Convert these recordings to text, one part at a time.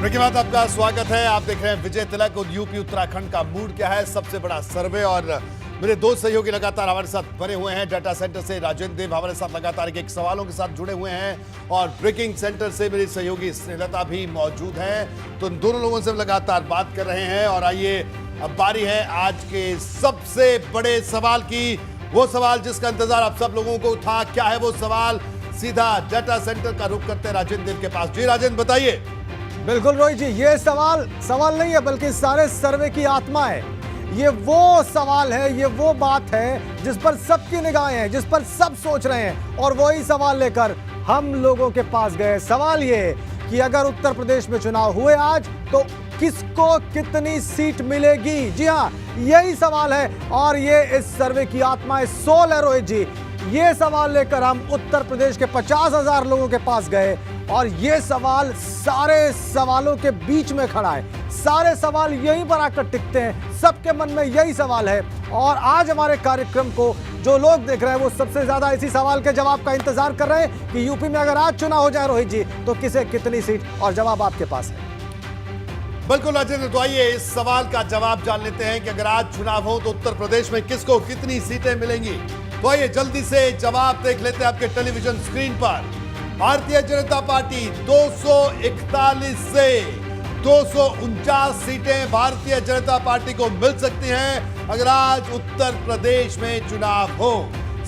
Break के बाद आपका स्वागत है। आप देख रहे हैं विजय तिलक और यूपी उत्तराखंड का मूड क्या है, सबसे बड़ा सर्वे। और मेरे दो सहयोगी लगातार हमारे साथ बने हुए हैं। डाटा सेंटर से राजेंद्र देव हमारे साथ लगातार एक सवालों के साथ जुड़े हुए हैं और ब्रेकिंग सेंटर से मेरी सहयोगी स्नेहलता भी मौजूद हैं। तो इन दोनों लोगों से लगातार बात कर रहे हैं। और आइए अब बारी है आज के सबसे बड़े सवाल की, वो सवाल जिसका इंतजार आप सब लोगों को था। क्या है वो सवाल? सीधा डाटा सेंटर का रुख करते हैं राजेंद्र देव के पास। जी राजेंद्र, बताइए। बिल्कुल रोहित जी, ये सवाल नहीं है बल्कि सारे सर्वे की आत्मा है। ये वो सवाल है, ये वो बात है जिस पर सबकी निगाहें हैं, जिस पर सब सोच रहे हैं। और वही सवाल लेकर हम लोगों के पास गए। सवाल ये है कि अगर उत्तर प्रदेश में चुनाव हुए आज तो किसको कितनी सीट मिलेगी। जी हाँ, यही सवाल है और ये इस सर्वे की आत्मा है, सोल है रोहित जी। ये सवाल लेकर हम उत्तर प्रदेश के 50,000 लोगों के पास गए और ये सवाल सारे सवालों के बीच में खड़ा है। सारे सवाल यहीं पर आकर टिकते हैं, सबके मन में यही सवाल है। और आज हमारे कार्यक्रम को जो लोग देख रहे हैं वो सबसे ज्यादा इसी सवाल के जवाब का इंतजार कर रहे हैं कि यूपी में अगर आज चुनाव हो जाए रोहित जी तो किसे कितनी सीट, और जवाब आपके पास है। बिल्कुल राजेंद्र, तो आइए इस सवाल का जवाब जान लेते हैं कि अगर आज चुनाव हो तो उत्तर प्रदेश में किसको कितनी सीटें मिलेंगी। तो आइए जल्दी से जवाब देख लेते हैं आपके टेलीविजन स्क्रीन पर। भारतीय जनता पार्टी 241 से 249 सीटें भारतीय जनता पार्टी को मिल सकती हैं अगर आज उत्तर प्रदेश में चुनाव हो।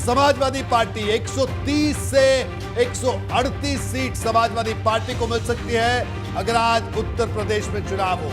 समाजवादी पार्टी 130 से 138 सीट समाजवादी पार्टी को मिल सकती है अगर आज उत्तर प्रदेश में चुनाव हो।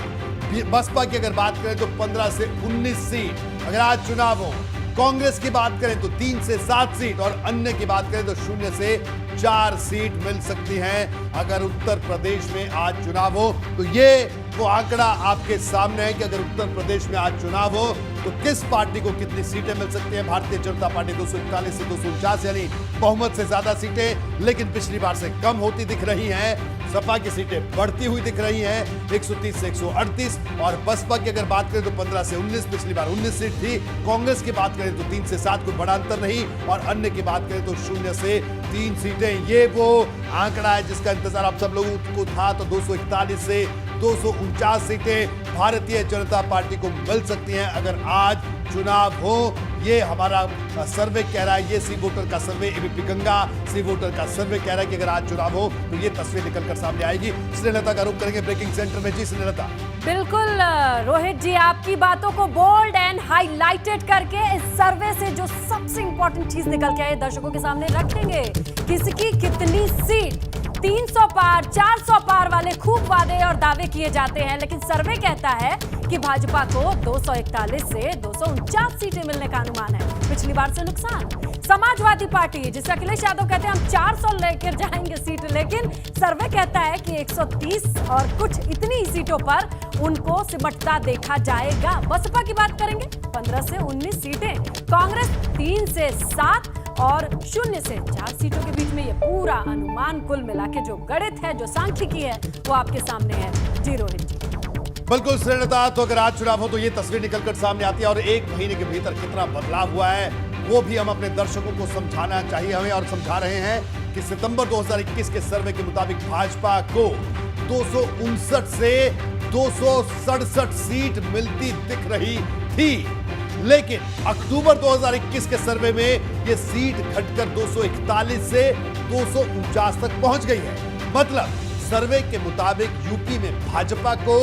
बसपा की अगर बात करें तो 15 से 19 सीट अगर आज चुनाव हो। कांग्रेस की बात करें तो 3 से 7 सीट और अन्य की बात करें तो 0 से 4 सीट मिल सकती हैं अगर उत्तर प्रदेश में आज चुनाव हो। तो ये वो आंकड़ा आपके सामने है कि अगर उत्तर प्रदेश में आज चुनाव हो तो किस पार्टी को कितनी सीटें मिल सकती हैं। भारतीय जनता पार्टी 241 से 249 यानी बहुमत से ज्यादा सीटें, लेकिन पिछली बार से कम होती दिख रही हैं। सपा की सीटें बढ़ती हुई दिख रही हैं 130 से 138। और बसपा की अगर बात करें तो 15 से 19, पिछली बार 19 सीट थी। कांग्रेस की बात करें तो 3 से 7, कोई बड़ा अंतर नहीं। और अन्य की बात करें तो 0 से 3 सीटें। ये वो आंकड़ा है जिसका इंतजार आप सब लोगों को था। तो 241 से 249 सीटें भारतीय जनता पार्टी को मिल सकती हैं अगर आज चुनाव हो। ये हमारा सर्वे कह रहा है, ये सी वोटर का सर्वे, एबीपी गंगा सी वोटर का सर्वे कह रहा है कि अगर आज चुनाव हो तो ये तस्वीर निकलकर सामने आएगी। स्नेहलता का रुख करेंगे ब्रेकिंग सेंटर में। जी स्नेहलता। बिल्कुल रोहित जी, आपकी बातों को बोल्ड एंड हाईलाइटेड करके इस सर्वे से जो सबसे इंपॉर्टेंट चीज निकल के आए दर्शकों के सामने रख देंगे। किसकी कितनी सीट, 300 पार 400 पार वाले खूब वादे और दावे किए जाते हैं, लेकिन सर्वे कहता है कि भाजपा को 241 से 249 सीटें मिलने का अनुमान है। पिछली बार से नुकसान। समाजवादी पार्टी जिसे अखिलेश यादव कहते हैं हम 400 लेकर जाएंगे सीट, लेकिन सर्वे कहता है कि 130 और कुछ इतनी सीटों पर उनको सिमटता देखा जाएगा। बसपा की बात करेंगे 15 से 19 सीटें, कांग्रेस 3 से 7 और 0 से 4 सीटों के बीच में ये पूरा अनुमान कुल मिला के जो गणित है, जो सांख्यिकी है, वो आपके सामने है। जी रोहित जी। बिल्कुल श्रेणता, तो अगर आज चुनाव हो तो ये तस्वीर निकलकर सामने आती है। और एक महीने के भीतर कितना बदलाव हुआ है वो भी हम अपने दर्शकों को समझाना चाहिए हमें, और समझा रहे हैं कि सितंबर 2021 के सर्वे के मुताबिक भाजपा को 259 से 267 सीट मिलती दिख रही थी, लेकिन अक्टूबर 2021 के सर्वे में यह सीट घटकर 241 से 249 तक पहुंच गई है। मतलब सर्वे के मुताबिक यूपी में भाजपा को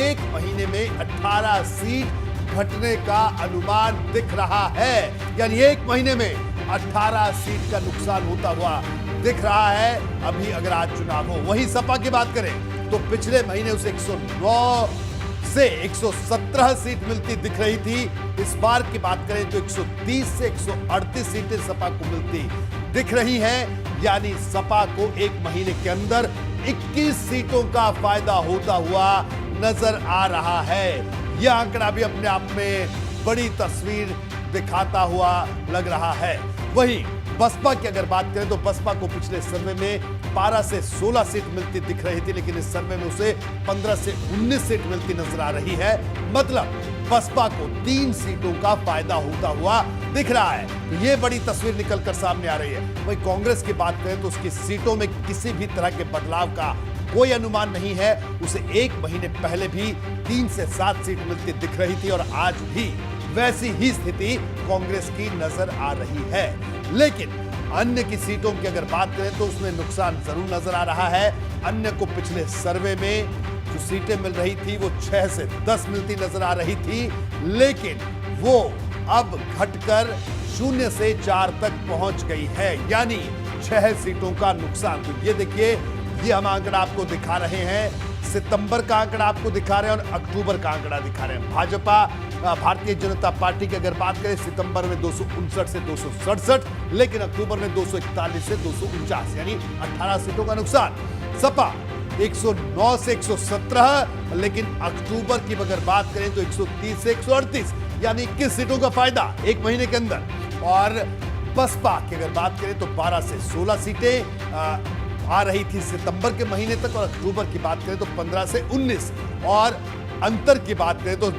एक महीने में 18 सीट घटने का अनुमान दिख रहा है। यानी एक महीने में 18 सीट का नुकसान होता हुआ दिख रहा है अभी अगर आज चुनाव हो। वहीं सपा की बात करें तो पिछले महीने उसे 109 से 117 सीट मिलती दिख रही थी। इस बार की बात करें तो 130 से 138 सीटें सपा को मिलती दिख रही हैं। यानी सपा को एक महीने के अंदर 21 सीटों का फायदा होता हुआ नजर आ रहा है। यह आंकड़ा भी अपने आप में बड़ी तस्वीर दिखाता हुआ लग रहा है। वहीं बसपा की अगर बात करें तो बसपा को पिछले सर्वे में 12 से 16 सीट मिलती दिख रही थी, लेकिन इस सर्वे में उसे 15 से 19 सीट मिलती नजर आ रही है। मतलब बसपा को 3 सीटों का फायदा होता हुआ दिख रहा है। तो ये बड़ी तस्वीर निकलकर सामने आ रही है। वहीं कांग्रेस की बात करें तो उसकी सीटों में किसी भी तरह के बदलाव का कोई अनुमान नहीं है। उसे 1 महीने पहले भी 3 से 7 सीट मिलती दिख रही थी और आज भी वैसी ही स्थिति कांग्रेस की नजर आ रही है। लेकिन अन्य की सीटों की अगर बात करें तो उसमें नुकसान जरूर नजर आ रहा है। अन्य को पिछले सर्वे में जो सीटें मिल रही थी वो 6 से 10 मिलती नजर आ रही थी, लेकिन वो अब घटकर 0 से 4 तक पहुंच गई है, यानी 6 सीटों का नुकसान। तो ये देखिए, ये हम आंकड़ा आपको दिखा रहे हैं। सितंबर का आंकड़ा आपको दिखा रहे हैं और अक्टूबर का आंकड़ा दिखा रहे हैं। भाजपा भारतीय जनता पार्टी की अगर बात करें, सितंबर में 259 से 267, लेकिन अक्टूबर में 241 से 249, यानी 18 सीटों का नुकसान। सपा 109 से 117, लेकिन अक्टूबर की अगर बात करें तो 130 से 138, यानी 21 सीटों का फायदा 1 महीने के अंदर। और बसपा की अगर बात करें तो 12 से 16 सीटें आ रही थी सितंबर के महीने तक, और अक्टूबर की बात करें तो 15 से 19, और अंतर की बात करें तो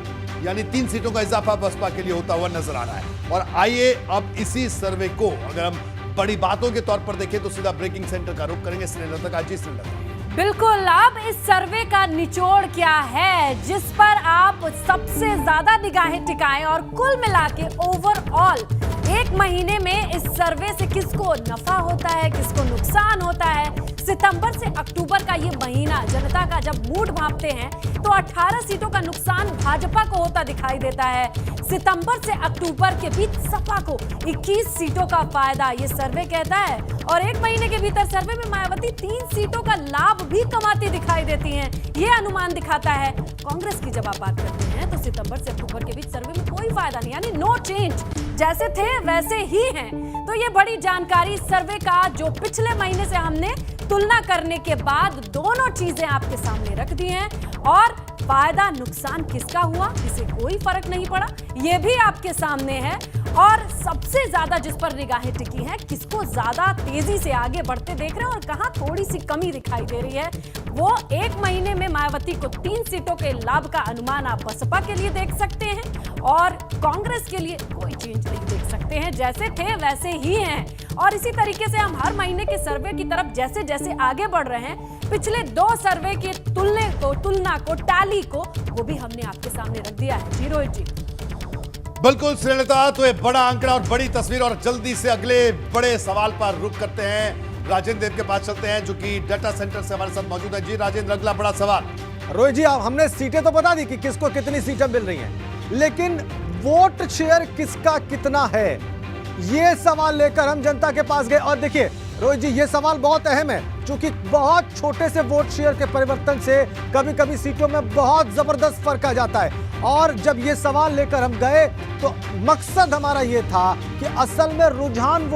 यानी 3 सीटों का इजाफा बसपा के लिए होता हुआ नजर आ रहा है। और आइए अब इसी सर्वे को अगर हम बड़ी बातों के तौर पर देखें तो सीधा ब्रेकिंग सेंटर का रुख करेंगे। श्रीलता का जी, श्रीलता। बिल्कुल, अब इस सर्वे का निचोड़ क्या है जिस पर आप सबसे ज्यादा निगाहें टिकाएं, और कुल मिला के ओवरऑल 1 महीने में इस सर्वे से किसको नफा होता है, किसको नुकसान होता है। सितंबर से अक्टूबर का ये महीना जनता का जब मूड भांपते हैं तो 18 सीटों का नुकसान भाजपा को होता दिखाई देता है। सितंबर से अक्टूबर के बीच सपा को 21 सीटों का फायदा, ये सर्वे कहता है। और 1 महीने के भीतर सर्वे में मायावती 3 सीटों का लाभ भी कमाती दिखाई देती हैं, ये अनुमान दिखाता है। कांग्रेस की जब आप बात करते हैं तो सितंबर से अक्टूबर के बीच सर्वे में कोई फायदा नहीं, यानी नो चेंज, जैसे थे वैसे ही हैं। तो ये बड़ी जानकारी सर्वे का जो पिछले महीने से हमने तुलना करने के बाद दोनों चीजें आपके सामने रख दी हैं, और फायदा नुकसान किसका हुआ इसे कोई फर्क नहीं पड़ा, ये भी आपके सामने है। और सबसे ज्यादा जिस पर निगाहें टिकी हैं, किसको ज्यादा तेजी से आगे बढ़ते देख रहे हैं और कहां थोड़ी सी कमी दिखाई दे रही है, वो 1 महीने में मायावती को 3 सीटों के लाभ का अनुमान आप बसपा के लिए देख सकते हैं, और कांग्रेस के लिए कोई चेंज नहीं देख सकते हैं, जैसे थे वैसे ही हैं। और इसी तरीके से हम हर महीने के सर्वे की तरफ जैसे जैसे आगे बढ़ रहे हैं, पिछले 2 सर्वे की तुलना को टैली को वो भी हमने आपके सामने रख दिया है। जी रोहित जी। बिल्कुल श्रीलता, तो ये बड़ा आंकड़ा और बड़ी तस्वीर, और जल्दी से अगले बड़े सवाल पर रुख करते हैं। राजेंद्र देव के पास चलते हैं जो कि डाटा सेंटर से हमारे साथ मौजूद है। जी राजेंद्र, अगला बड़ा सवाल। रोहित जी, हमने सीटें तो बता दी कि किसको कितनी सीटें मिल रही हैं, लेकिन वोट शेयर किसका कितना है, ये सवाल लेकर हम जनता के पास गए। और देखिए रोहित जी, ये सवाल बहुत अहम है, क्योंकि बहुत छोटे से वोट शेयर के परिवर्तन से कभी कभी सीटों में बहुत जबरदस्त फर्क आ जाता है। और जब ये सवाल लेकर हम गए तो मकसद हमारा ये था कि असल में रुझान वोट